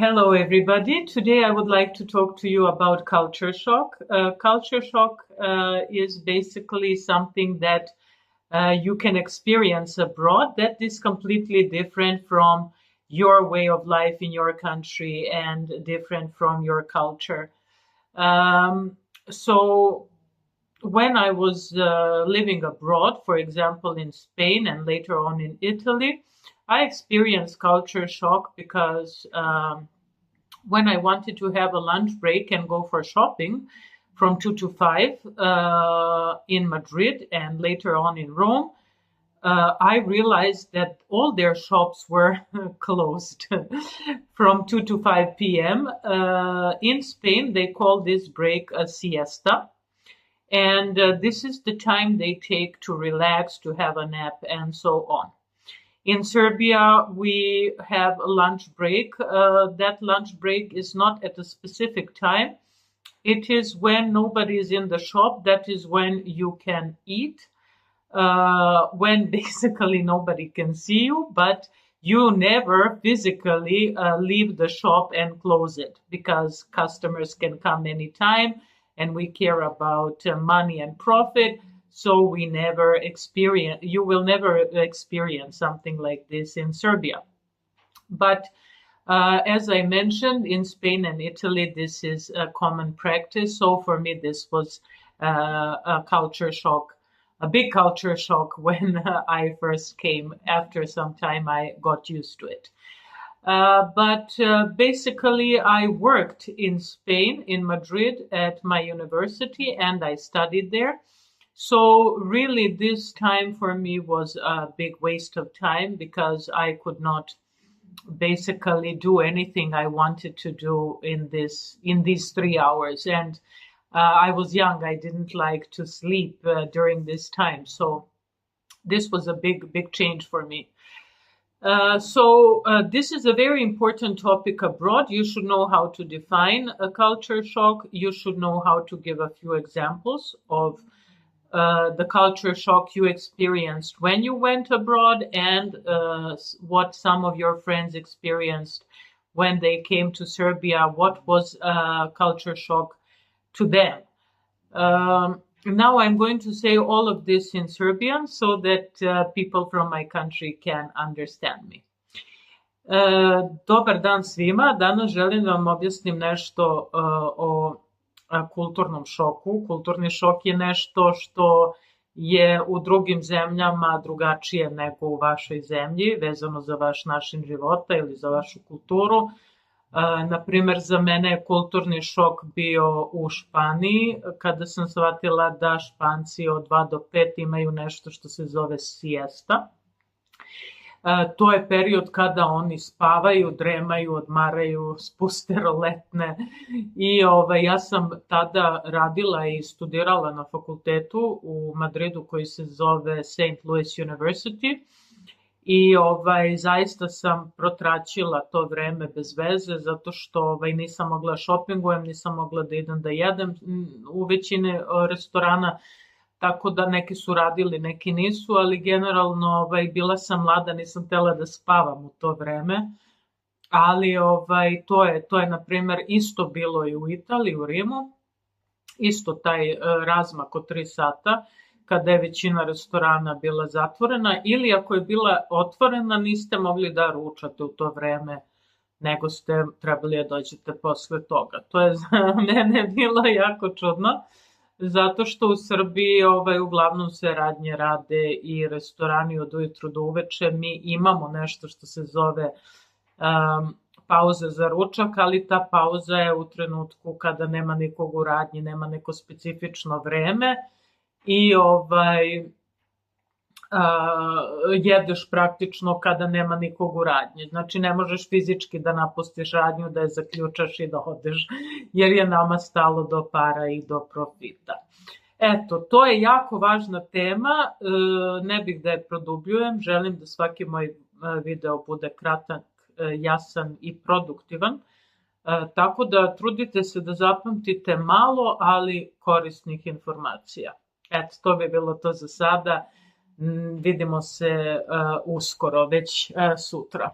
Hello, everybody. Today I would like to talk to you about culture shock. Culture shock is basically something that you can experience abroad that is completely different from your way of life in your country and different from your culture. Um, so, when I was living abroad, for example, in Spain and later on in Italy, I experienced culture shock because when I wanted to have a lunch break and go for shopping from 2 to 5 in Madrid and later on in Rome, I realized that all their shops were closed from 2 to 5 p.m. In Spain, they call this break a siesta. And this is the time they take to relax, to have a nap, and so on. In Serbia, we have a lunch break. That lunch break is not at a specific time. It is when nobody is in the shop. That is when you can eat, when basically nobody can see you, but you never physically leave the shop and close it because customers can come anytime and we care about money and profit. So you will never experience something like this in Serbia. But as I mentioned, in Spain and Italy, this is a common practice. So for me, this was a culture shock, a big culture shock when I first came. After some time, I got used to it. But basically, I worked in Spain, in Madrid, at my university, and I studied there. So really, this time for me was a big waste of time because I could not basically do anything I wanted to do in these 3 hours. And I was young; I didn't like to sleep during this time. So this was a big change for me. This is a very important topic abroad. You should know how to define a culture shock. You should know how to give a few examples of the culture shock you experienced when you went abroad and what some of your friends experienced when they came to Serbia. What was culture shock to them? Now I'm going to say all of this in Serbian so that people from my country can understand me. Dobar dan svima. Danas želim da vam objasnim nešto o kulturnom šoku. Kulturni šok je nešto što je u drugim zemljama drugačije nego u vašoj zemlji, vezano za vaš način života ili za vašu kulturu. Na primer, za mene je kulturni šok bio u Španiji, kada sam shvatila da Španci od 2 do 5 imaju nešto što se zove siesta. To je period kada oni spavaju, dremaju, odmaraju, spuste roletne. I ja sam tada radila i studirala na fakultetu u Madridu koji se zove St. Louis University. I zaista sam protraćila to vreme bez veze zato što nisam mogla šopingujem, nisam mogla da idem da jedem u većini restorana, tako da neki su radili, neki nisu, ali generalno bila sam mlada, nisam htela da spavam u to vreme, ali to je na primer isto bilo i u Italiji, u Rimu, isto taj razmak od 3 sata, kada je većina restorana bila zatvorena ili ako je bila otvorena niste mogli da ručate u to vreme, nego ste trebali da dođete posle toga. To je za mene bilo jako čudno, zato što u Srbiji uglavnom sve radnje rade i restorani od ujutru do uveče. Mi imamo nešto što se zove pauza za ručak, ali ta pauza je u trenutku kada nema nikog u radnji, nema neko specifično vreme i jedeš praktično kada nema nikog u radnji. Znači ne možeš fizički da napustiš radnju, da je zaključaš i da odeš, jer je nama stalo do para i do profita. Eto, to je jako važna tema, ne bih da je produbljujem, želim da svaki moj video bude kratak, jasan i produktivan, tako da trudite se da zapamtite malo, ali korisnih informacija. Eto, to bi bilo to za sada. Vidimo se uskoro, već sutra.